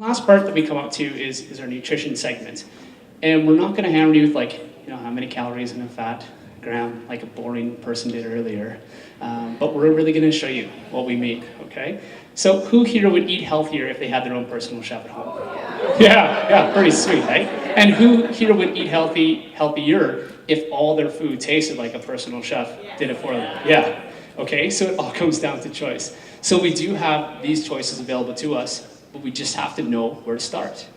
Last part that we come up to is our nutrition segment. And we're not going to hammer you with how many calories in a fat gram like a boring person did earlier. But we're really going to show you what we make, okay? So who here would eat healthier if they had their own personal chef at home? Yeah, pretty sweet, right? And who here would eat healthier if all their food tasted like a personal chef did it for them? Yeah, okay, so it all comes down to choice. So we do have these choices available to us, but we just have to know where to start.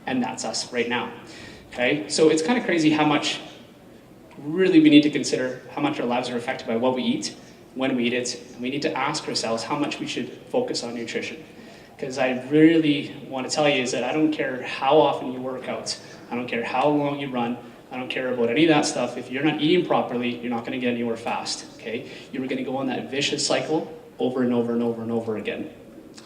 And that's us right now, okay? So it's kind of crazy how much really we need to consider how much our lives are affected by what we eat, when we eat it, and we need to ask ourselves how much we should focus on nutrition. Because I really want to tell you is that I don't care how often you work out, I don't care how long you run, I don't care about any of that stuff. If you're not eating properly, you're not going to get anywhere fast, okay? You're going to go on that vicious cycle over and over and over and over again.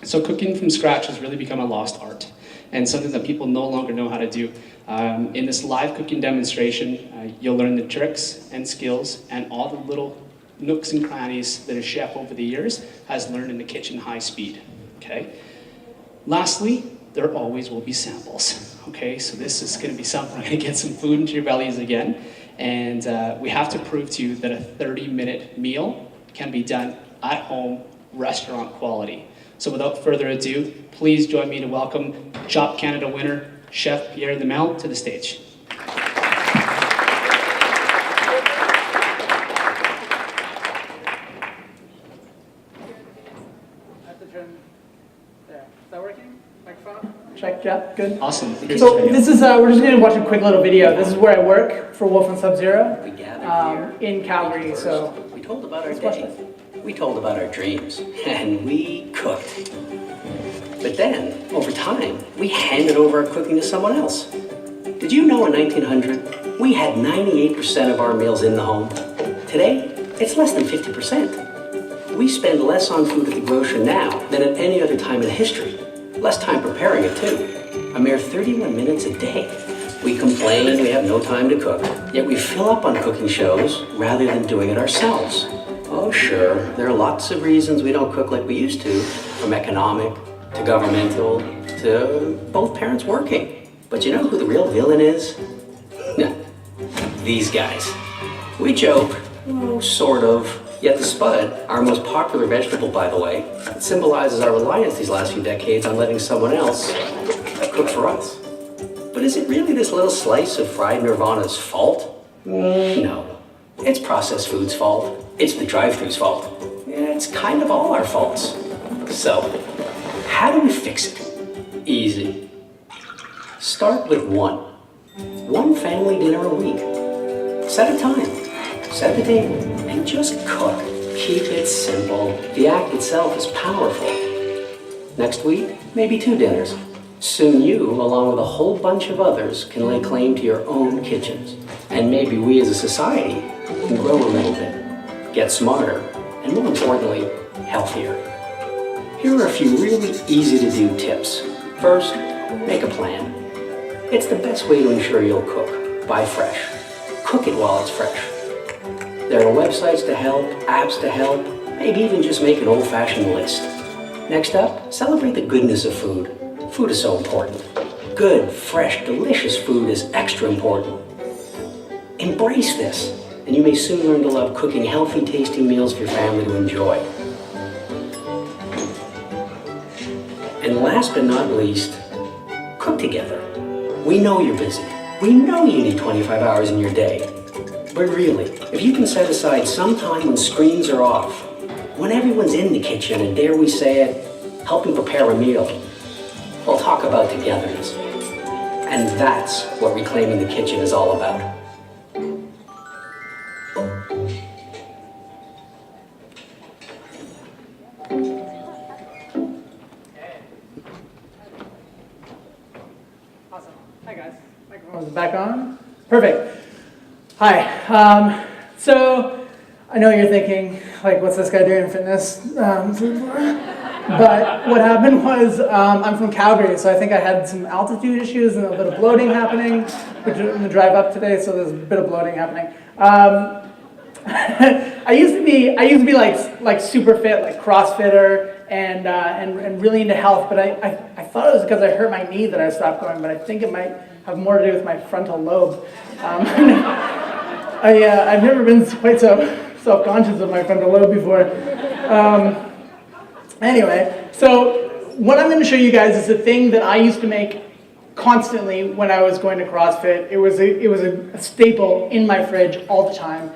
So cooking from scratch has really become a lost art and something that people no longer know how to do. In this live cooking demonstration, you'll learn the tricks and skills and all the little nooks and crannies that a chef over the years has learned in the kitchen high speed, okay? Lastly, there always will be samples, okay? So this is gonna be something, we're gonna get some food into your bellies again, and we have to prove to you that a 30-minute meal can be done at home, restaurant quality. So without further ado, please join me to welcome Chop Canada winner, Chef Pierre to the stage. Check, yeah, good. Awesome. So this is, we're just going to watch a quick little video. This is where I work for Wolf and Sub-Zero in Calgary, so. We told about our day. We told about our dreams, and we cooked. But then, over time, we handed over our cooking to someone else. Did you know in 1900, we had 98% of our meals in the home? Today, it's less than 50%. We spend less on food at the grocer now than at any other time in history. Less time preparing it too. A mere 31 minutes a day. We complain we have no time to cook, yet we fill up on cooking shows rather than doing it ourselves. Oh sure, there are lots of reasons we don't cook like we used to, from economic to governmental to both parents working. But you know who the real villain is? These guys. We joke, oh, sort of. Yet the spud, our most popular vegetable by the way, it symbolizes our reliance these last few decades on letting someone else cook for us. But is it really this little slice of fried nirvana's fault? No. It's processed food's fault. It's the drive-thru's fault. It's kind of all our faults. So, how do we fix it? Easy. Start with one. One family dinner a week. Set a time. Set the table and just cook. Keep it simple. The act itself is powerful. Next week, maybe 2 dinners. Soon you, along with a whole bunch of others, can lay claim to your own kitchens. And maybe we as a society can grow a little bit, get smarter, and more importantly, healthier. Here are a few really easy to do tips. First, make a plan. It's the best way to ensure you'll cook. Buy fresh. Cook it while it's fresh. There are websites to help, apps to help, maybe even just make an old-fashioned list. Next up, celebrate the goodness of food. Food is so important. Good, fresh, delicious food is extra important. Embrace this, and you may soon learn to love cooking healthy, tasty meals for your family to enjoy. And last but not least, cook together. We know you're busy. We know you need 25 hours in your day. But really, if you can set aside some time when screens are off, when everyone's in the kitchen and dare we say it, helping prepare a meal, we'll talk about togetherness. And that's what reclaiming the kitchen is all about. Awesome. Hi guys. Microphone's back on. Perfect. Hi. So I know you're thinking, like, what's this guy doing in fitness? But what happened was I'm from Calgary, so I think I had some altitude issues and a bit of bloating happening in the drive up today. So there's a bit of bloating happening. I used to be like super fit, like CrossFitter, and really into health, but I thought it was because I hurt my knee that I stopped going, but I think it might have more to do with my frontal lobe. I've never been quite so self-conscious of my frontal lobe before. Anyway, so what I'm going to show you guys is a thing that I used to make constantly when I was going to CrossFit. It was a staple in my fridge all the time.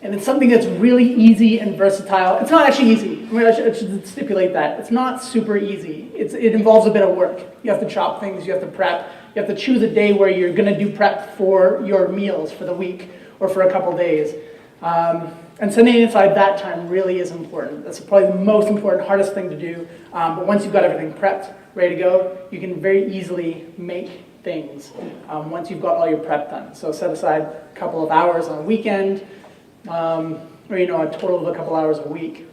And it's something that's really easy and versatile. It's not actually easy. I mean, I should stipulate that. It's not super easy. It involves a bit of work. You have to chop things, you have to prep, you have to choose a day where you're going to do prep for your meals for the week or for a couple days. And setting aside that time really is important. That's probably the most important, hardest thing to do. But once you've got everything prepped, ready to go, you can very easily make things once you've got all your prep done. So set aside a couple of hours on a weekend, or a total of a couple hours a week,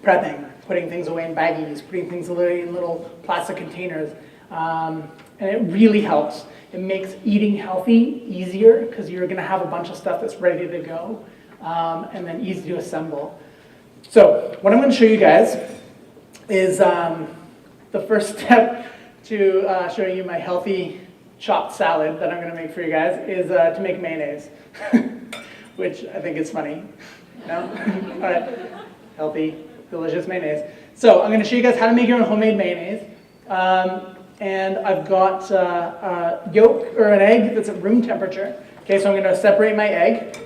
prepping, putting things away in baggies, putting things away in little plastic containers, and it really helps. It makes eating healthy easier because you're going to have a bunch of stuff that's ready to go, and then easy to assemble. So what I'm going to show you guys is the first step to showing you my healthy chopped salad that I'm going to make for you guys is to make mayonnaise. Which I think is funny. No? All right. Healthy, delicious mayonnaise. So I'm going to show you guys how to make your own homemade mayonnaise. And I've got a yolk or an egg that's at room temperature. Okay, so I'm going to separate my egg.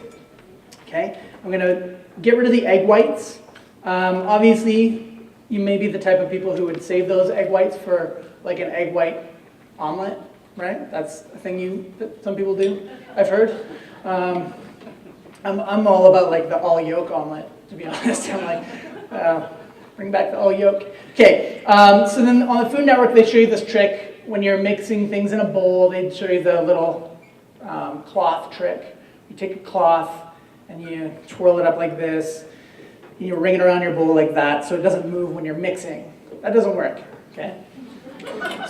Okay, I'm going to get rid of the egg whites. Obviously, you may be the type of people who would save those egg whites for like an egg white omelet, right? That's a thing that some people do, I've heard. I'm all about like the all yolk omelet, to be honest. I'm like, bring back the all yolk. Okay, so then on the Food Network, they show you this trick when you're mixing things in a bowl. They show you the little cloth trick. You take a cloth and you twirl it up like this. And you ring it around your bowl like that so it doesn't move when you're mixing. That doesn't work, okay?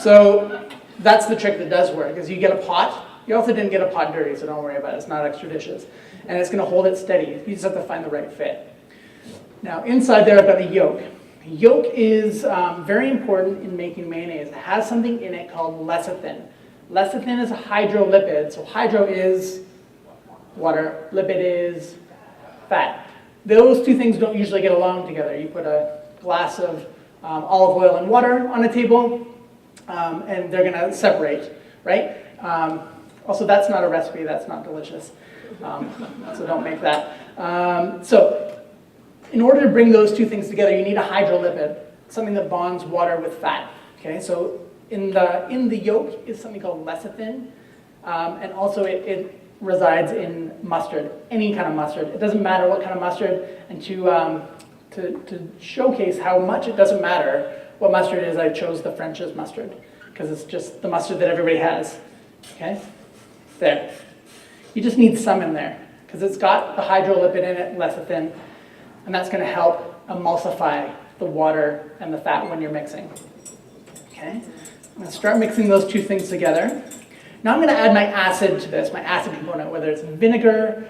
So that's the trick that does work, is you get a pot. You also didn't get a pot dirty, so don't worry about it. It's not extra dishes. And it's going to hold it steady. You just have to find the right fit. Now, inside there, I've got the yolk. Yolk is very important in making mayonnaise. It has something in it called lecithin. Lecithin is a hydrolipid. So hydro is water, lipid is fat. Those two things don't usually get along together. You put a glass of olive oil and water on a table, and they're going to separate, right? Also, that's not a recipe. That's not delicious. So don't make that. So in order to bring those two things together, you need a hydrolipid, something that bonds water with fat. Okay, so in the yolk is something called lecithin, and also it resides in mustard, any kind of mustard. It doesn't matter what kind of mustard, and to showcase how much it doesn't matter what mustard is, I chose the French's mustard, because it's just the mustard that everybody has. Okay, there. You just need some in there, because it's got the hydrolipid in it, lecithin, and that's going to help emulsify the water and the fat when you're mixing. Okay, I'm going to start mixing those two things together. Now I'm going to add my acid to this, my acid component, whether it's vinegar,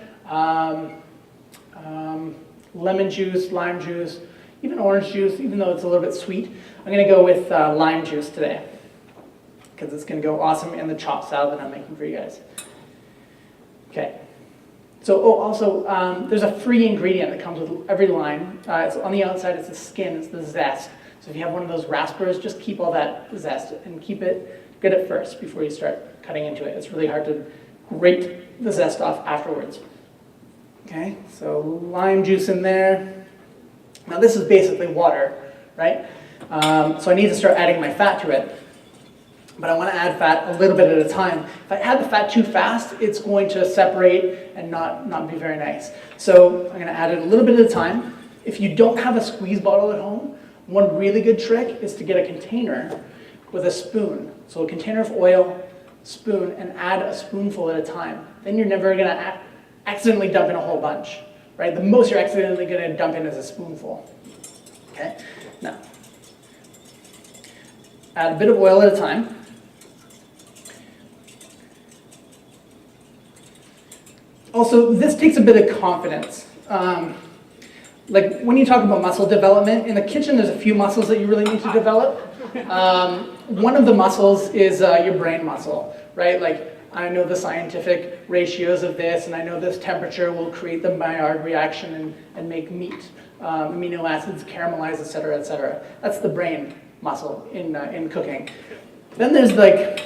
lemon juice, lime juice, even orange juice, even though it's a little bit sweet. I'm going to go with lime juice today, because it's going to go awesome in the chopped salad that I'm making for you guys. Okay. So, also, there's a free ingredient that comes with every lime. It's on the outside, it's the skin, it's the zest. So if you have one of those raspers, just keep all that zest and keep it good at first before you start cutting into it. It's really hard to grate the zest off afterwards. Okay, so lime juice in there. Now this is basically water, right? So I need to start adding my fat to it. But I want to add fat a little bit at a time. If I add the fat too fast, it's going to separate and not be very nice. So I'm going to add it a little bit at a time. If you don't have a squeeze bottle at home, one really good trick is to get a container with a spoon. So a container of oil, spoon, and add a spoonful at a time. Then you're never going to accidentally dump in a whole bunch, right? The most you're accidentally going to dump in is a spoonful. Okay? Now, add a bit of oil at a time. Also, this takes a bit of confidence. like when you talk about muscle development, in the kitchen there's a few muscles that you really need to develop. One of the muscles is your brain muscle, right? Like I know the scientific ratios of this, and I know this temperature will create the Maillard reaction and make meat, amino acids caramelize, et cetera, et cetera. That's the brain muscle in cooking. Then there's like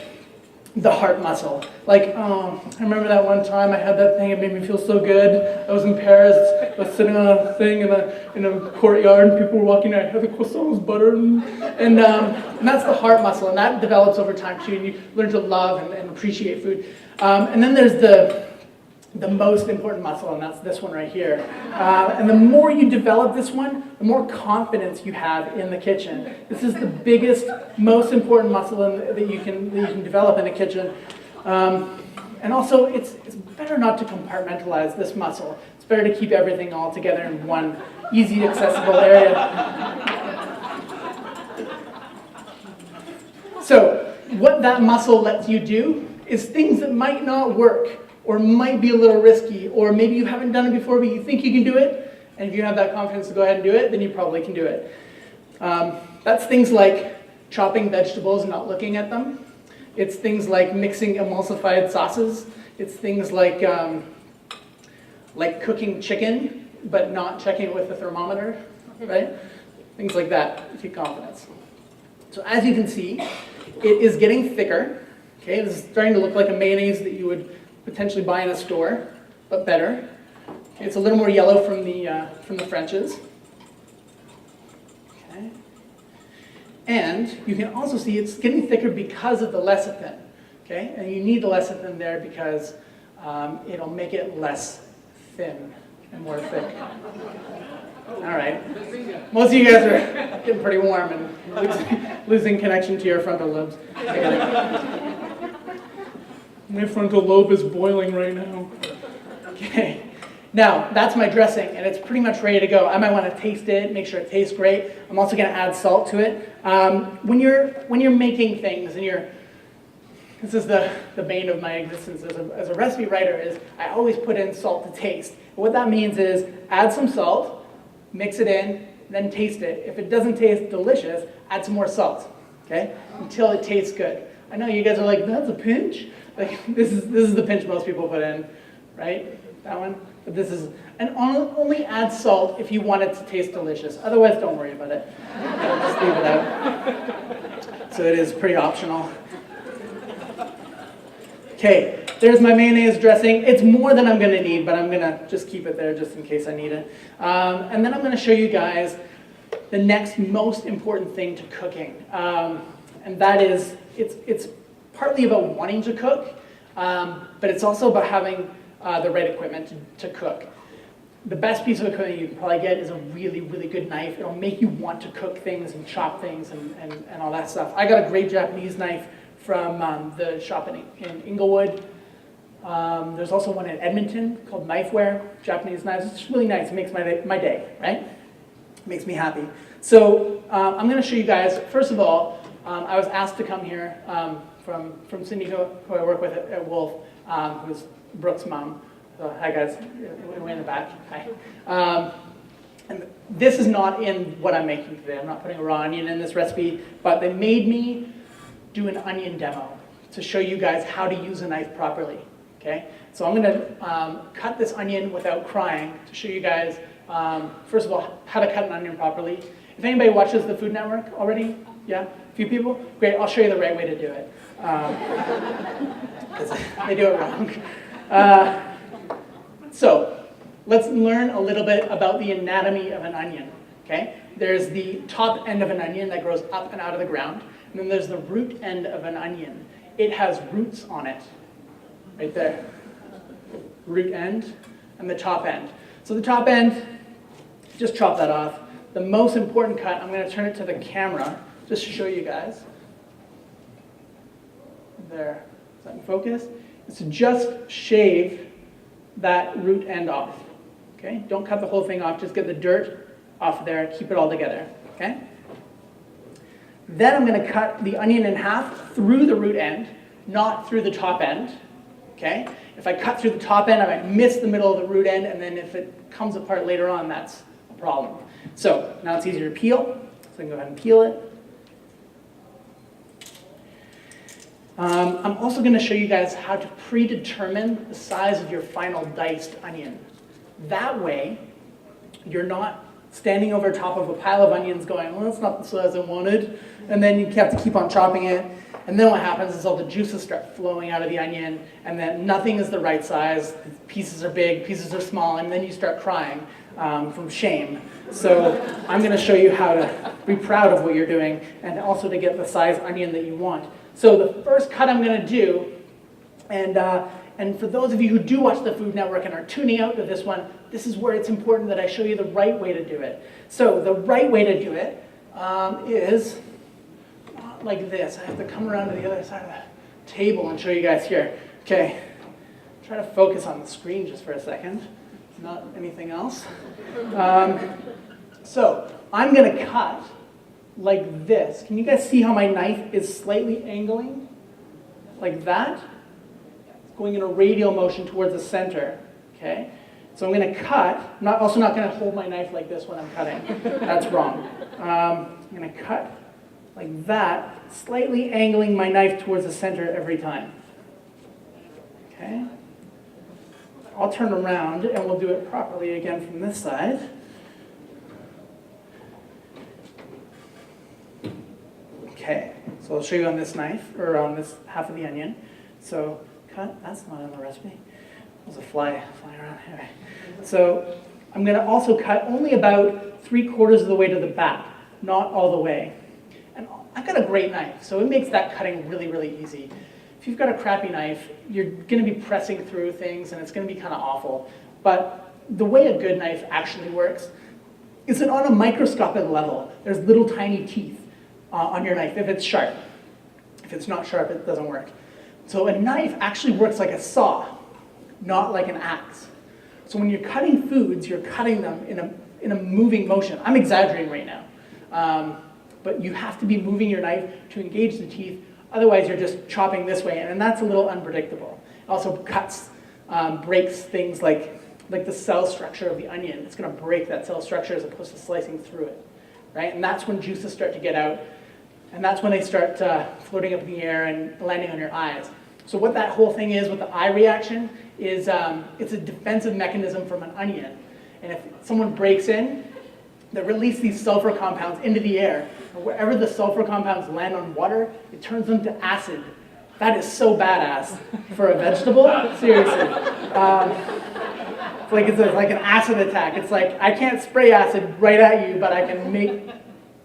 the heart muscle. Like, I remember that one time I had that thing, it made me feel so good. I was in Paris, I was sitting on a thing in a courtyard, and people were walking out, I had the croissants buttered, and that's the heart muscle, and that develops over time too, and you learn to love and appreciate food. And then there's the most important muscle, and that's this one right here. And the more you develop this one, the more confidence you have in the kitchen. This is the biggest, most important muscle that you can develop in the kitchen. And also, it's better not to compartmentalize this muscle. It's better to keep everything all together in one easy, accessible area. So, what that muscle lets you do is things that might not work, or might be a little risky, or maybe you haven't done it before, but you think you can do it, and if you have that confidence to go ahead and do it, then you probably can do it. That's things like chopping vegetables and not looking at them. It's things like mixing emulsified sauces. It's things like cooking chicken, but not checking it with the thermometer, right? Things like that, take confidence. So as you can see, it is getting thicker. Okay, this is starting to look like a mayonnaise that you would potentially buy in a store, but better. Okay, it's a little more yellow from the French's. Okay. And you can also see it's getting thicker because of the lecithin. Okay, and you need the lecithin there because it'll make it less thin and more thick. All right. Most of you guys are getting pretty warm and losing connection to your frontal lobes. My frontal lobe is boiling right now. Okay. Now, that's my dressing, and it's pretty much ready to go. I might want to taste it, make sure it tastes great. I'm also going to add salt to it. When you're making things, and this is the bane of my existence as a recipe writer, is I always put in salt to taste. What that means is add some salt, mix it in, then taste it. If it doesn't taste delicious, add some more salt, okay? Until it tastes good. I know you guys are like, that's a pinch? Like, this is the pinch most people put in, right? That one? But this is, and only add salt if you want it to taste delicious. Otherwise, don't worry about it. Just leave it out. So it is pretty optional. Okay, there's my mayonnaise dressing. It's more than I'm gonna need, but I'm gonna just keep it there just in case I need it. And then I'm gonna show you guys the next most important thing to cooking. And that is, it's partly about wanting to cook, but it's also about having the right equipment to cook. The best piece of equipment you can probably get is a really, really good knife. It'll make you want to cook things and chop things and all that stuff. I got a great Japanese knife from the shop in Inglewood. There's also one in Edmonton called Knifeware, Japanese knives. It's really nice, it makes my day, right? It makes me happy. So I'm gonna show you guys, first of all, I was asked to come here from Cindy, who I work with at Wolf, who's Brooke's mom. So, hi guys, way in the back, hi. And this is not in what I'm making today. I'm not putting a raw onion in this recipe, but they made me do an onion demo to show you guys how to use a knife properly, okay? So I'm gonna cut this onion without crying to show you guys, first of all, how to cut an onion properly. If anybody watches the Food Network already, yeah, a few people? Great, I'll show you the right way to do it. They do it wrong. So let's learn a little bit about the anatomy of an onion, okay? There's the top end of an onion that grows up and out of the ground, and then there's the root end of an onion. It has roots on it, right there. Root end and the top end. So the top end, just chop that off. The most important cut, I'm gonna turn it to the camera just to show you guys. There, is that in focus? Is to just shave that root end off, okay? Don't cut the whole thing off, just get the dirt off there, keep it all together, okay? Then I'm gonna cut the onion in half through the root end, not through the top end, okay? If I cut through the top end, I might miss the middle of the root end, and then if it comes apart later on, that's a a problem. So now it's easier to peel, so I can go ahead and peel it. I'm also going to show you guys how to predetermine the size of your final diced onion. That way, you're not standing over top of a pile of onions going, well, that's not the size I wanted, and then you have to keep on chopping it, and then what happens is all the juices start flowing out of the onion, and then nothing is the right size, pieces are big, pieces are small, and then you start crying from shame. So I'm going to show you how to be proud of what you're doing, and also to get the size onion that you want. So the first cut I'm going to do, and for those of you who do watch the Food Network and are tuning out to this one, this is where it's important that I show you the right way to do it. So the right way to do it is not like this. I have to come around to the other side of the table and show you guys here. Okay, try to focus on the screen just for a second, not anything else. So I'm going to cut like this. Can you guys see how my knife is slightly angling? Like that? It's going in a radial motion towards the center. Okay? So I'm going to cut. I'm also not going to hold my knife like this when I'm cutting. That's wrong. I'm going to cut like that, slightly angling my knife towards the center every time. Okay? I'll turn around and we'll do it properly again from this side. Okay, so I'll show you on this knife, or on this half of the onion. So cut, that's not in the recipe. There's a fly flying around. Anyway. So I'm going to also cut only about 3/4 of the way to the back, not all the way. And I've got a great knife, so it makes that cutting really, really easy. If you've got a crappy knife, you're going to be pressing through things, and it's going to be kind of awful. But the way a good knife actually works is that on a microscopic level, there's little tiny teeth on your knife if it's sharp. If it's not sharp, it doesn't work. So a knife actually works like a saw, not like an axe. So when you're cutting foods, you're cutting them in a moving motion. I'm exaggerating right now. But you have to be moving your knife to engage the teeth. Otherwise, you're just chopping this way, and that's a little unpredictable. It also cuts, breaks things like the cell structure of the onion. It's going to break that cell structure as opposed to slicing through it, right? And that's when juices start to get out, and that's when they start floating up in the air and landing on your eyes. So what that whole thing is with the eye reaction is it's a defensive mechanism from an onion. And if someone breaks in, they release these sulfur compounds into the air. And wherever the sulfur compounds land on water, it turns them to acid. That is so badass for a vegetable. Seriously. It's like an acid attack. It's like, I can't spray acid right at you, but I can make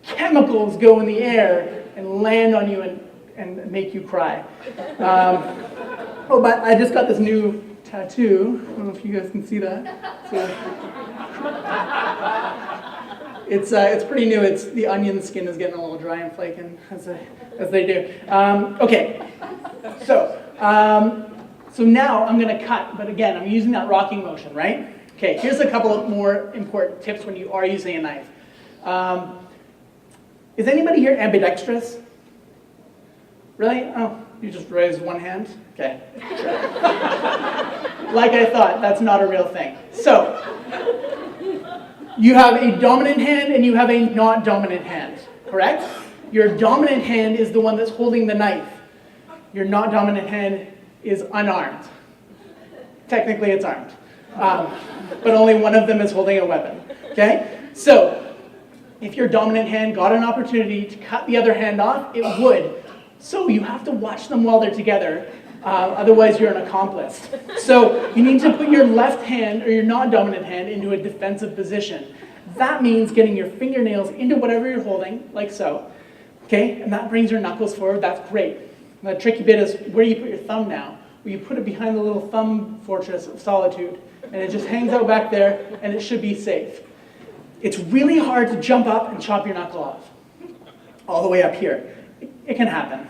chemicals go in the air and land on you and make you cry. But I just got this new tattoo. I don't know if you guys can see that. It's pretty new. It's the onion skin is getting a little dry and flaking as they do. Okay, so now I'm going to cut, but again, I'm using that rocking motion, right? Okay, here's a couple of more important tips when you are using a knife. Is anybody here ambidextrous? Really? Oh, you just raised one hand? Okay. Like I thought, that's not a real thing. So, you have a dominant hand and you have a not dominant hand, correct? Your dominant hand is the one that's holding the knife. Your not dominant hand is unarmed. Technically, it's armed. But only one of them is holding a weapon, okay? So, if your dominant hand got an opportunity to cut the other hand off, it would. So you have to watch them while they're together, otherwise you're an accomplice. So you need to put your left hand or your non-dominant hand into a defensive position. That means getting your fingernails into whatever you're holding, like so, okay? And that brings your knuckles forward, that's great. The tricky bit is where you put your thumb now, where you put it behind the little thumb fortress of solitude, and it just hangs out back there, and it should be safe. It's really hard to jump up and chop your knuckle off, all the way up here. It can happen.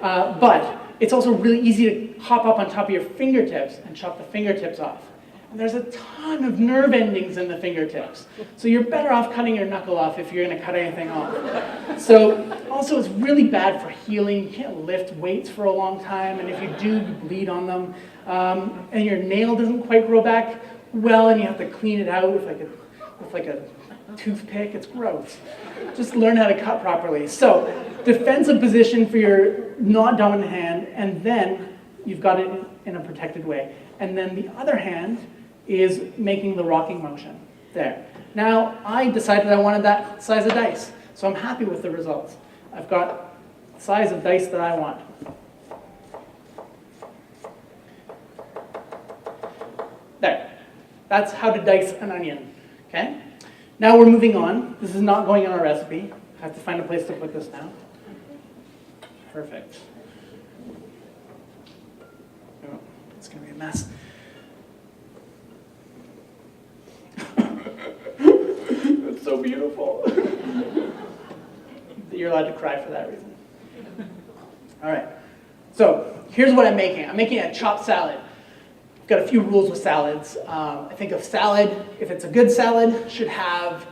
But it's also really easy to hop up on top of your fingertips and chop the fingertips off. And there's a ton of nerve endings in the fingertips. So you're better off cutting your knuckle off if you're going to cut anything off. So also it's really bad for healing. You can't lift weights for a long time, and if you do, you bleed on them. And your nail doesn't quite grow back. well, and you have to clean it out with like a toothpick. It's gross. Just learn how to cut properly. So, defensive position for your not dominant hand, and then you've got it in a protected way. And then the other hand is making the rocking motion. There. Now, I decided I wanted that size of dice, so I'm happy with the results. I've got the size of dice that I want. There. That's how to dice an onion. Okay? Now we're moving on. This is not going in our recipe. I have to find a place to put this now. Perfect. Oh, it's going to be a mess. It's so beautiful. You're allowed to cry for that reason. All right. So here's what I'm making. I'm making a chopped salad. I've got a few rules with salads. I think a salad, if it's a good salad, should have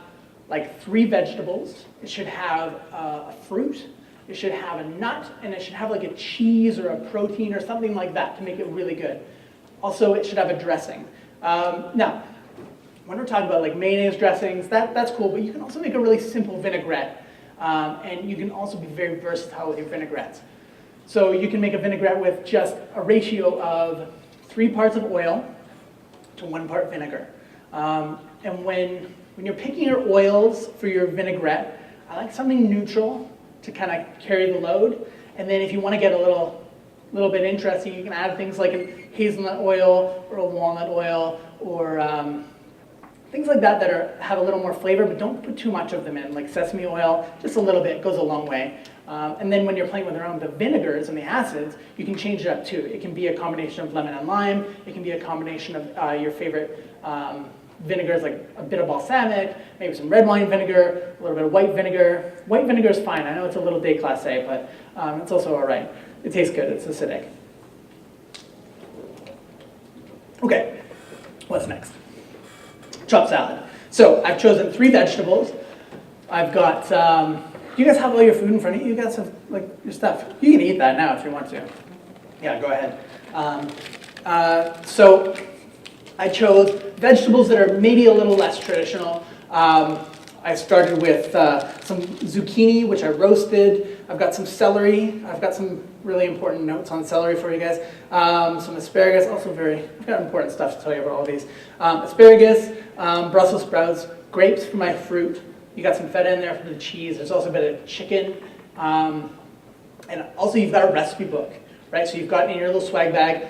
like 3 vegetables. It should have a fruit. It should have a nut, and it should have like a cheese or a protein or something like that to make it really good. Also, it should have a dressing. Now, when we're talking about like mayonnaise dressings, that's cool, but you can also make a really simple vinaigrette. And you can also be very versatile with your vinaigrettes. So you can make a vinaigrette with just a ratio of 3 parts of oil to 1 part vinegar. And when you're picking your oils for your vinaigrette, I like something neutral to kind of carry the load. And then if you want to get a little bit interesting, you can add things like a hazelnut oil or a walnut oil or things like that have a little more flavor, but don't put too much of them in, like sesame oil, just a little bit goes a long way. And then when you're playing with around the vinegars and the acids, you can change it up too. It can be a combination of lemon and lime. It can be a combination of your favorite vinegars, like a bit of balsamic, maybe some red wine vinegar, a little bit of white vinegar. White vinegar is fine. I know it's a little déclassé, but it's also all right. It tastes good. It's acidic. Okay, what's next? Chopped salad. So I've chosen 3 vegetables. I've got, do you guys have all your food in front of you? You guys have like your stuff. You can eat that now if you want to. Yeah, go ahead. So I chose vegetables that are maybe a little less traditional. I started with some zucchini, which I roasted. I've got some celery. I've got some really important notes on celery for you guys. Some asparagus, also I've got important stuff to tell you about all these. Asparagus, Brussels sprouts, grapes for my fruit. You got some feta in there for the cheese. There's also a bit of chicken. And also you've got a recipe book, right? So you've got in your little swag bag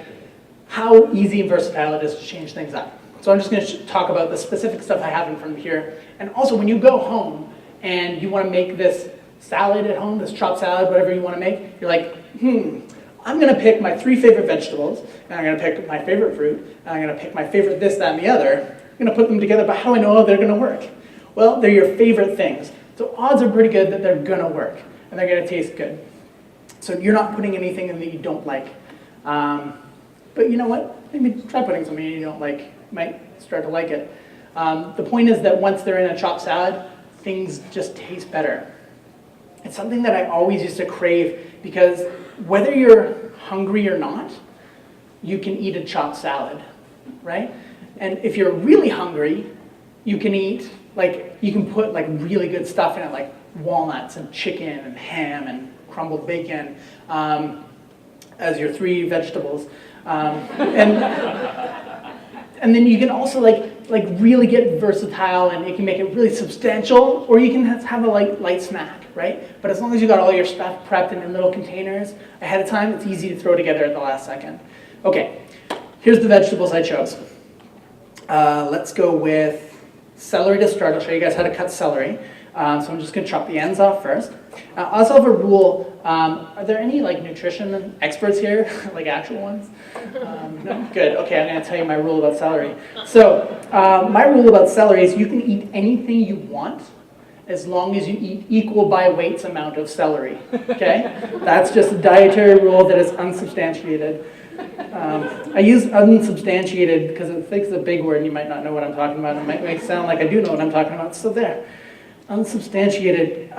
how easy and versatile it is to change things up. So I'm just going to talk about the specific stuff I have in front of here. And also when you go home and you want to make this salad at home, this chopped salad, whatever you want to make, you're like, I'm going to pick my 3 favorite vegetables, and I'm going to pick my favorite fruit, and I'm going to pick my favorite this, that, and the other. I'm going to put them together, but how do I know they're going to work? Well, they're your favorite things. So odds are pretty good that they're going to work, and they're going to taste good. So you're not putting anything in that you don't like. But you know what? Maybe try putting something in you don't like. You might start to like it. The point is that once they're in a chopped salad, things just taste better. It's something that I always used to crave because whether you're hungry or not, you can eat a chopped salad, right? And if you're really hungry, you can eat, you can put really good stuff in it, like walnuts and chicken and ham and crumbled bacon as your 3 vegetables. And then you can also really get versatile, and you can make it really substantial, or you can have a light snack, right? But as long as you got all your stuff prepped in little containers ahead of time, it's easy to throw together at the last second. Okay, here's the vegetables I chose. Let's go with celery to start. I'll show you guys how to cut celery. So I'm just going to chop the ends off first. I also have a rule. Are there any nutrition experts here, actual ones? No? Good. Okay, I'm going to tell you my rule about celery. So my rule about celery is you can eat anything you want as long as you eat equal by weights amount of celery. Okay? That's just a dietary rule that is unsubstantiated. I use unsubstantiated because it's a big word and you might not know what I'm talking about. It might make it sound like I do know what I'm talking about. So there. Unsubstantiated.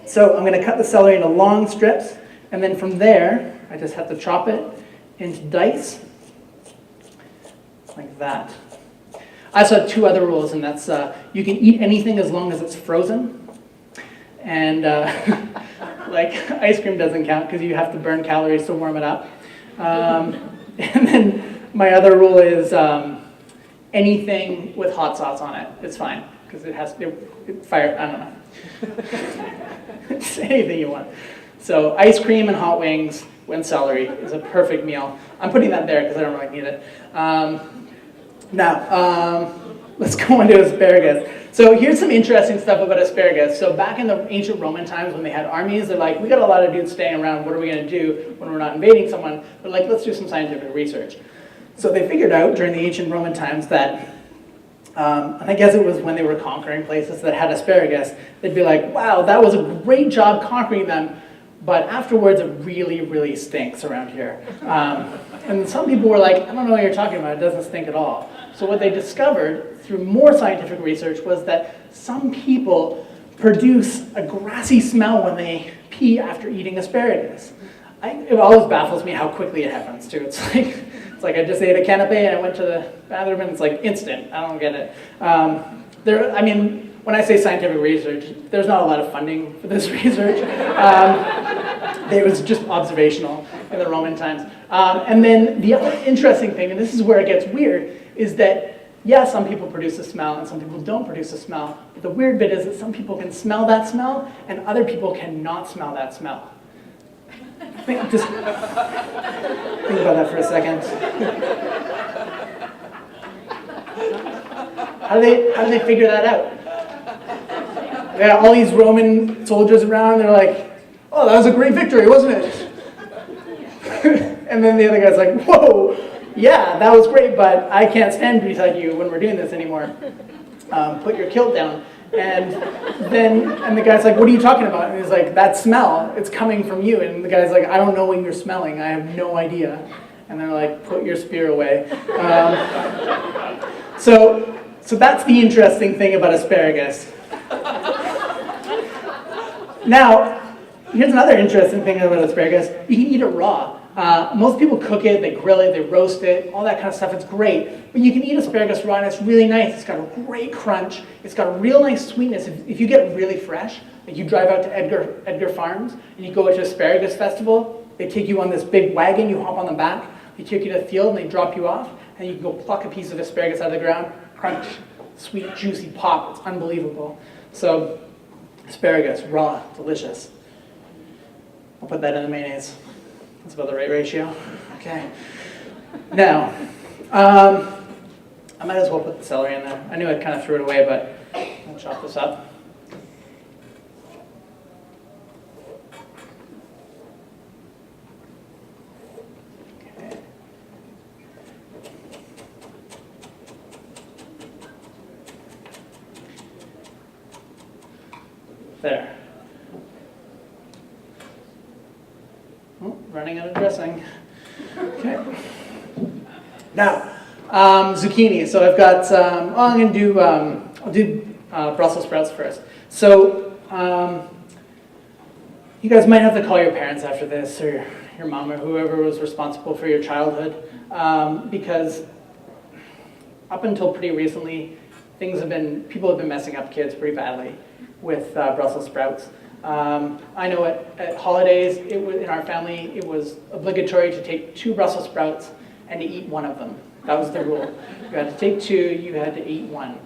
So I'm going to cut the celery into long strips, and then from there, I just have to chop it into dice, like that. I also have two other rules, and that's you can eat anything as long as it's frozen. And like ice cream doesn't count because you have to burn calories to warm it up. And then my other rule is anything with hot sauce on it, it's fine because it has fire. I don't know. It's anything you want. So ice cream and hot wings and celery is a perfect meal. I'm putting that there because I don't really need it. Now, let's go into asparagus. So here's some interesting stuff about asparagus. So back in the ancient Roman times when they had armies, they're like, we got a lot of dudes staying around, what are we gonna do when we're not invading someone? They're like, let's do some scientific research. So they figured out during the ancient Roman times that, and I guess it was when they were conquering places that had asparagus, they'd be like, wow, that was a great job conquering them, but afterwards it really, really stinks around here. And some people were like, I don't know what you're talking about, it doesn't stink at all. So what they discovered through more scientific research was that some people produce a grassy smell when they pee after eating asparagus. It always baffles me how quickly it happens too. It's like I just ate a canapé and I went to the bathroom and it's like instant. I don't get it. I mean, when I say scientific research, there's not a lot of funding for this research. It was just observational in the Roman times. And then the other interesting thing, and this is where it gets weird, is that, yeah, some people produce a smell and some people don't produce a smell. But the weird bit is that some people can smell that smell and other people cannot smell that smell. Just think about that for a second. How do they figure that out? They got all these Roman soldiers around, they're like, oh, that was a great victory, wasn't it? And then the other guy's like, whoa, yeah, that was great, but I can't stand beside you when we're doing this anymore. Put your kilt down. And the guy's like, what are you talking about? And he's like, that smell, it's coming from you. And the guy's like, I don't know what you're smelling, I have no idea. And they're like, put your spear away. So that's the interesting thing about asparagus. Now, here's another interesting thing about asparagus. You can eat it raw. Most people cook it, they grill it, they roast it, all that kind of stuff. It's great. But you can eat asparagus raw and it's really nice. It's got a great crunch. It's got a real nice sweetness. If you get it really fresh, like you drive out to Edgar Farms and you go to Asparagus Festival, they take you on this big wagon, you hop on the back, they take you to the field and they drop you off, and you can go pluck a piece of asparagus out of the ground, crunch, sweet, juicy pop. It's unbelievable. So, asparagus, raw, delicious. I'll put that in the mayonnaise. That's about the right ratio. Okay. Now, I might as well put the celery in there. I knew I'd kind of threw it away, but I'll chop this up. Okay. There. Oh, running out of dressing. Okay. Now, zucchini. So I've got, I'm going to do, I'll do Brussels sprouts first. So you guys might have to call your parents after this, or your mom, or whoever was responsible for your childhood, because up until pretty recently, people have been messing up kids pretty badly with Brussels sprouts. I know at holidays, in our family, it was obligatory to take 2 Brussels sprouts and to eat 1 of them. That was the rule. You had to take 2, you had to eat 1.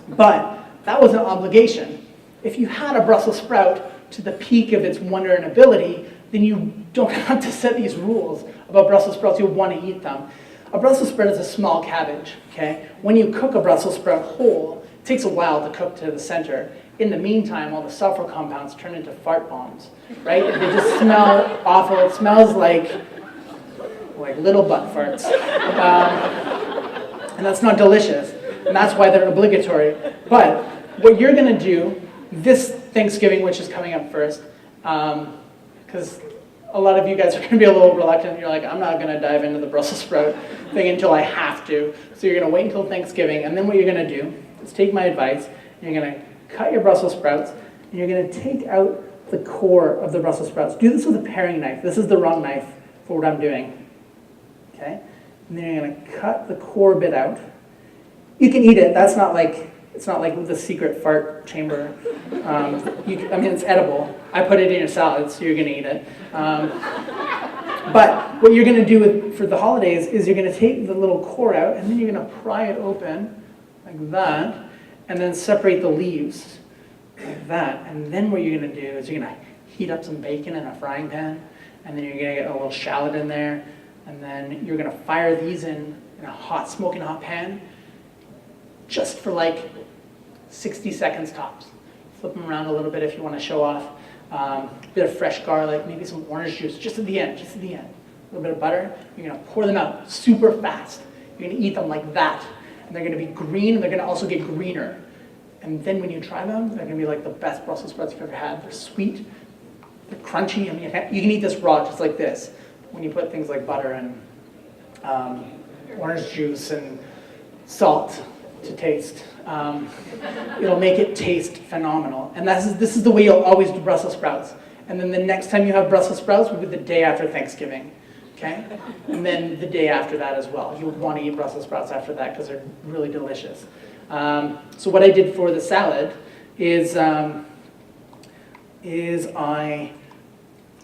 But that was an obligation. If you had a Brussels sprout to the peak of its wonder and ability, then you don't have to set these rules about Brussels sprouts. You'll want to eat them. A Brussels sprout is a small cabbage, okay? When you cook a Brussels sprout whole, it takes a while to cook to the center. In the meantime, all the sulfur compounds turn into fart bombs, right? They just smell awful. It smells like little butt farts. And that's not delicious. And that's why they're obligatory. But what you're going to do this Thanksgiving, which is coming up first, because a lot of you guys are going to be a little reluctant. You're like, I'm not going to dive into the Brussels sprout thing until I have to. So you're going to wait until Thanksgiving. And then what you're going to do is take my advice. And you're going to cut your Brussels sprouts. And you're going to take out the core of the Brussels sprouts. Do this with a paring knife. This is the wrong knife for what I'm doing. Okay? And then you're gonna cut the core bit out. You can eat it. That's not like, it's not like the secret fart chamber. I mean, it's edible. I put it in your salad, so you're gonna eat it. But what you're gonna do for the holidays is you're gonna take the little core out, and then you're gonna pry it open like that, and then separate the leaves like that. And then what you're gonna do is you're gonna heat up some bacon in a frying pan, and then you're gonna get a little shallot in there, and then you're gonna fire these in a hot, smoking hot pan, just for like 60 seconds tops. Flip them around a little bit if you want to show off. A bit of fresh garlic, maybe some orange juice, just at the end, just at the end. A little bit of butter. You're gonna pour them out super fast. You're gonna eat them like that. And they're gonna be green, and they're gonna also get greener. And then when you try them, they're gonna be like the best Brussels sprouts you've ever had. They're sweet, they're crunchy. I mean, you can eat this raw, just like this. When you put things like butter and orange juice and salt to taste, it'll make it taste phenomenal. And this is the way you'll always do Brussels sprouts. And then the next time you have Brussels sprouts will be the day after Thanksgiving, okay? And then the day after that as well. You would want to eat Brussels sprouts after that because they're really delicious. So what I did for the salad is I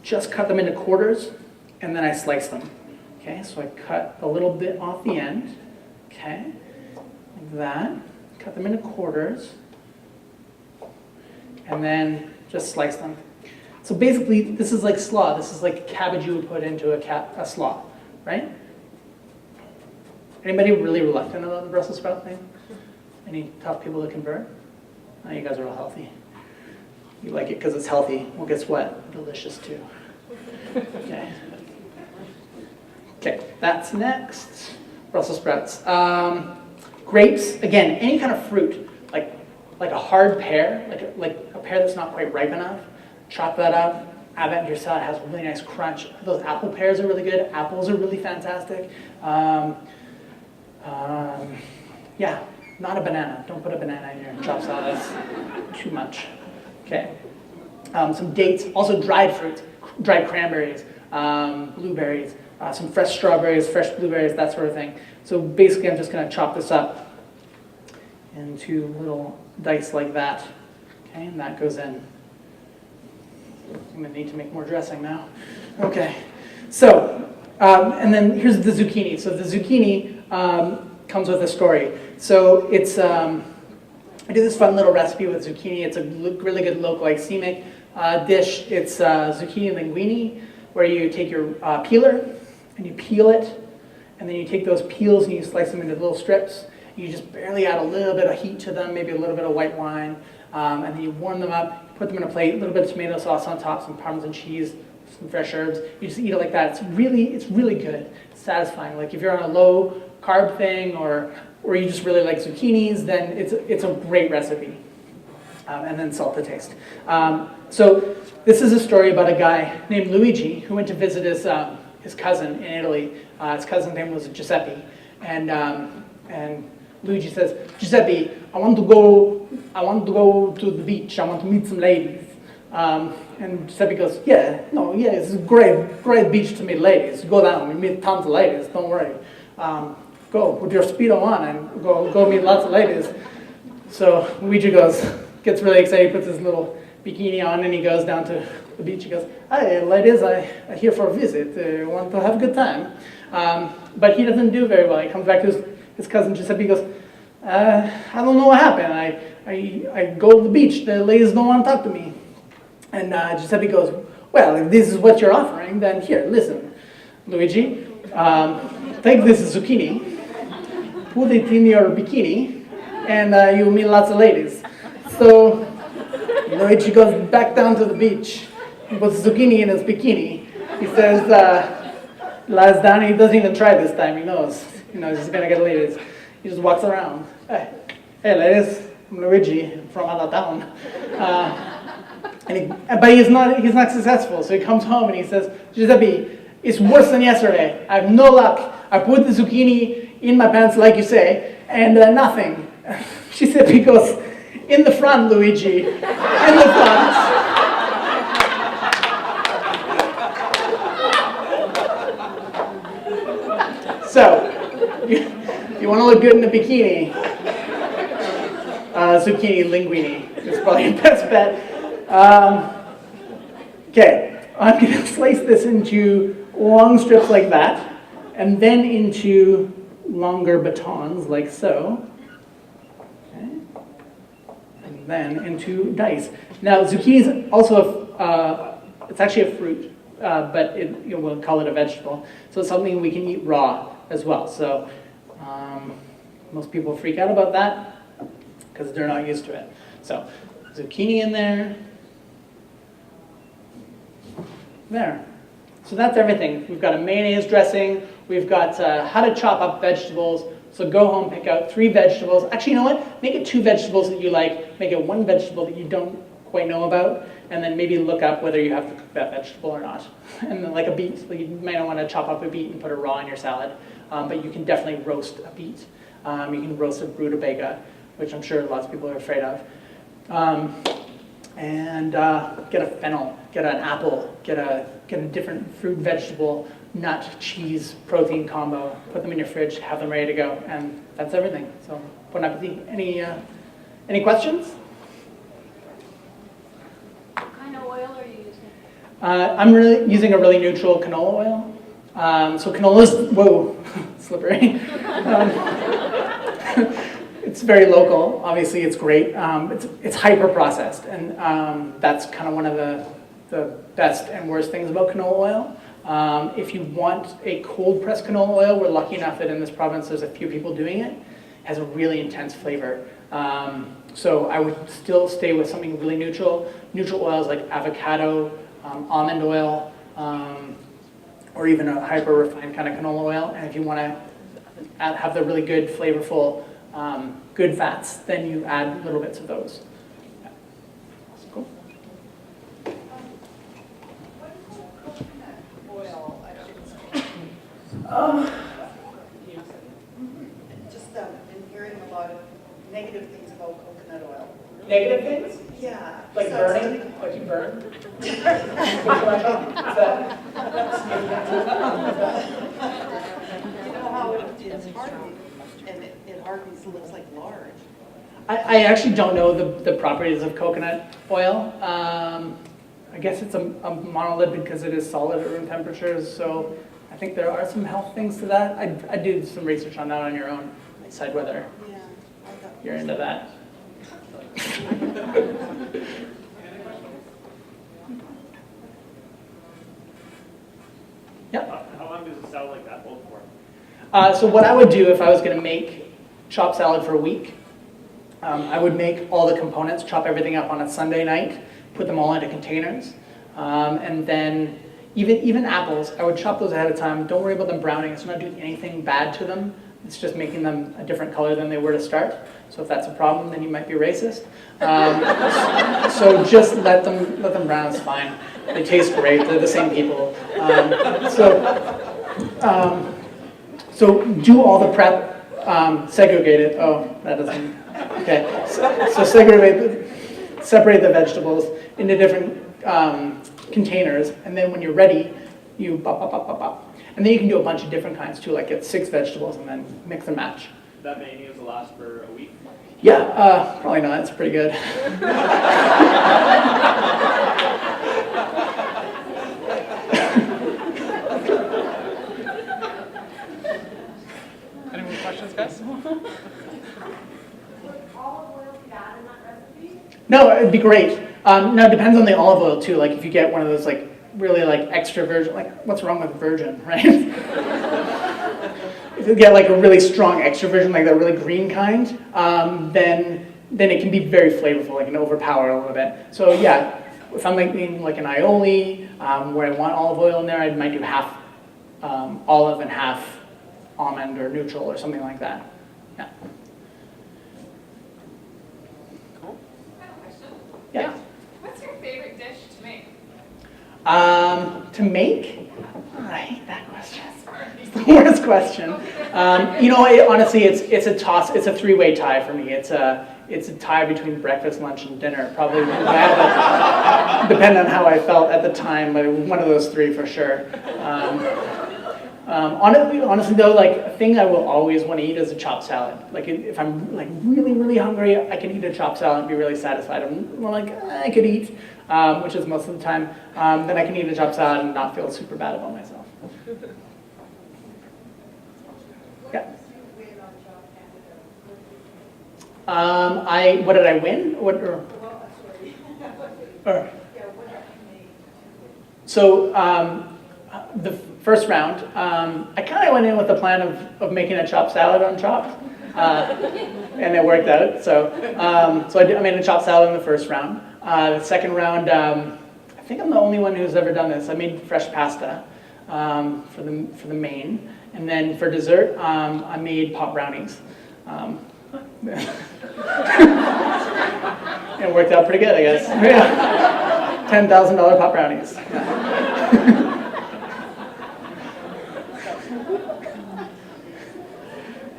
just cut them into quarters, and then I sliced them. Okay, so I cut a little bit off the end, okay, like that. Cut them into quarters, and then just slice them. So basically, this is like slaw. This is like cabbage you would put into a slaw, right? Anybody really reluctant about the Brussels sprout thing? Any tough people to convert? Oh, you guys are all healthy. You like it because it's healthy. Well, guess what? Delicious too. Okay. Okay, that's next. Brussels sprouts. Grapes, again, any kind of fruit, like a hard pear, like a pear that's not quite ripe enough. Chop that up, add that into your salad. It has a really nice crunch. Those apple pears are really good. Apples are really fantastic. Yeah, not a banana. Don't put a banana in your chopped salad. That's too much. Okay. Some dates, also dried fruits, dried cranberries, blueberries, some fresh strawberries, fresh blueberries, that sort of thing. So basically I'm just going to chop this up into little dice like that. Okay, and that goes in. I'm going to need to make more dressing now. Okay, so, and then here's the zucchini. So the zucchini comes with a story. So it's, I did this fun little recipe with zucchini. It's a really good low glycemic dish. It's zucchini linguine, where you take your peeler and you peel it, and then you take those peels and you slice them into little strips. You just barely add a little bit of heat to them, maybe a little bit of white wine, and then you warm them up, put them in a plate, a little bit of tomato sauce on top, some Parmesan cheese, some fresh herbs. You just eat it like that. It's really good. It's satisfying. Like if you're on a low carb thing, or you just really like zucchinis, then it's a great recipe. And then salt to taste. So this is a story about a guy named Luigi who went to visit his cousin in Italy. His cousin's name was Giuseppe, and Luigi says, Giuseppe, I want to go to the beach. I want to meet some ladies. And Giuseppe goes, it's a great beach to meet ladies. Go down, we meet tons of ladies. Don't worry. Go put your Speedo on and go meet lots of ladies. So Luigi gets really excited, puts his little bikini on, and he goes down to the beach. He goes, "Hi, ladies, I'm here for a visit. Want to have a good time?" But he doesn't do very well. He comes back to his cousin Giuseppe. He goes, "I don't know what happened. I go to the beach. The ladies don't want to talk to me." And Giuseppe goes, "Well, if this is what you're offering, then here, listen, Luigi. Take this zucchini, put it in your bikini, and you'll meet lots of ladies." So Luigi goes back down to the beach, he puts zucchini in his bikini. He says, lies down, he doesn't even try this time, he knows he's gonna get ladies. He just walks around. Hey ladies, I'm Luigi, I'm from out of town. But he's not successful, so he comes home and he says, Giuseppe, it's worse than yesterday. I have no luck. I put the zucchini in my pants, like you say, and nothing. Giuseppe goes, in the front, Luigi, in the front. So, look good in a bikini. Zucchini linguine is probably your best bet. Okay, I'm going to slice this into long strips like that, and then into longer batons like so. Okay. And then into dice. Now, zucchini is also it's actually a fruit, but we'll call it a vegetable. So it's something we can eat raw as well. So most people freak out about that because they're not used to it. So zucchini in there. There. So that's everything. We've got a mayonnaise dressing. We've got how to chop up vegetables. So go home, pick out 3 vegetables. Actually, you know what? Make it 2 vegetables that you like. Make it 1 vegetable that you don't quite know about. And then maybe look up whether you have to cook that vegetable or not. And then like a beet. You might not want to chop up a beet and put it raw in your salad. But you can definitely roast a beet. You can roast a rutabaga, which I'm sure lots of people are afraid of. And get a fennel, get an apple, get a different fruit, vegetable, nut, cheese, protein combo. Put them in your fridge, have them ready to go, and that's everything. So, bon appetit. Any questions? What kind of oil are you using? I'm really using a really neutral canola oil. So canola's, whoa, slippery. It's very local. Obviously, it's great. It's hyper processed, and that's kind of one of the best and worst things about canola oil. If you want a cold pressed canola oil, we're lucky enough that in this province there's a few people doing it. It has a really intense flavor. So I would still stay with something really neutral. Neutral oils like avocado, almond oil, or even a hyper refined kind of canola oil. And if you want to have the really good, flavorful, good fats, then you add little bits of those. Yeah. Cool. What is coconut oil? I don't know. Just been hearing a lot of negative things about coconut oil. Negative things? Yeah. Like so burning? Like you burn? Is that- You know how it's hardening, and it hardens looks like large. I actually don't know the properties of coconut oil. I guess it's a monolid because it is solid at room temperatures, so I think there are some health things to that. I'd do some research on that on your own, decide whether Yeah. I thought- you're into that. Yeah. How long does a salad like that hold for? So what I would do if I was going to make chopped salad for a week, I would make all the components, chop everything up on a Sunday night, put them all into containers, and then even apples, I would chop those ahead of time. Don't worry about them browning. It's not doing anything bad to them. It's just making them a different color than they were to start. So if that's a problem, then you might be racist. So just let them brown. It's fine. They taste great. They're the same people. So do all the prep. Segregate it. Oh, that doesn't. Okay. So separate the vegetables into different containers, and then when you're ready, you pop. And then you can do a bunch of different kinds too, like get 6 vegetables and then mix and match. That mayonnaise will last for a week? Yeah, probably not. It's pretty good. Any more questions, guys? Would olive oil be bad in that recipe? No, it'd be great. Now it depends on the olive oil too. Like if you get one of those like really like extra virgin, like what's wrong with virgin, right? If you get like a really strong extra virgin, like that really green kind, then it can be very flavorful, like can overpower a little bit. So yeah, if I'm making like an aioli where I want olive oil in there, I might do half olive and half almond or neutral or something like that. Yeah. Cool. I have a question. Yeah. What's your favorite dish to make? To make? Oh, I hate that question. It's the worst question. Honestly, it's a toss. It's a 3-way tie for me. It's a tie between breakfast, lunch, and dinner. Probably depend on how I felt at the time, but one of those 3 for sure. Honestly though, like a thing I will always want to eat is a chopped salad. Like if I'm like really, really hungry, I can eat a chopped salad and be really satisfied. I'm like, I could eat, which is most of the time. Then I can eat a chopped salad and not feel super bad about myself. Yeah. What did I win? So the first round, I kind of went in with the plan of making a chopped salad on chopped, and it worked out. So I made a chopped salad in the first round. The second round, I think I'm the only one who's ever done this. I made fresh pasta for the main, and then for dessert, I made pot brownies. It worked out pretty good, I guess. Yeah. $10,000 pot brownies.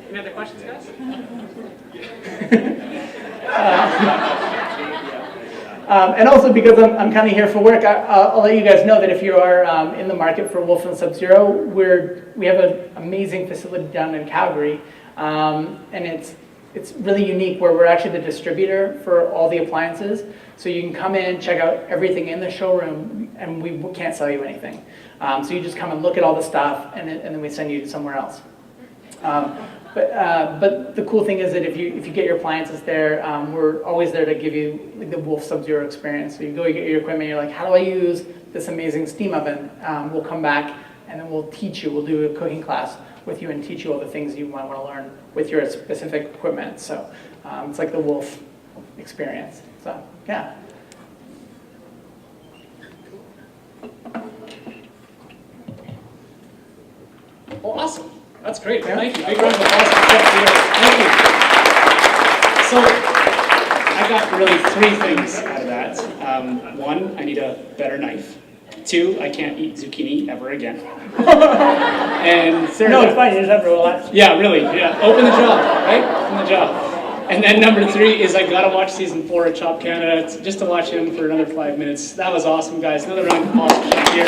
Any other questions, guys? And also because I'm kind of here for work, I'll let you guys know that if you are in the market for Wolf and Sub-Zero, we have an amazing facility down in Calgary, and it's really unique where we're actually the distributor for all the appliances. So you can come in, check out everything in the showroom, and we can't sell you anything. So you just come and look at all the stuff, and then we send you somewhere else. But the cool thing is that if you get your appliances there, we're always there to give you like the Wolf Sub-Zero experience. So you go, you get your equipment, you're like, how do I use this amazing steam oven? We'll come back and then we'll teach you. We'll do a cooking class with you and teach you all the things you might want to learn with your specific equipment. So it's like the Wolf experience. So yeah. Well, awesome. That's great. Thank you. Big round of applause for Pierre. Thank you. So I got really 3 things out of that. 1, I need a better knife. 2, I can't eat zucchini ever again. And 3rd, No, it's fine. You just have to relax. yeah, really. Yeah, open the job, right? Open the job. And then number 3 is I gotta watch season 4 of Chop Canada just to watch him for another 5 minutes. That was awesome, guys. Another round of applause for Pierre.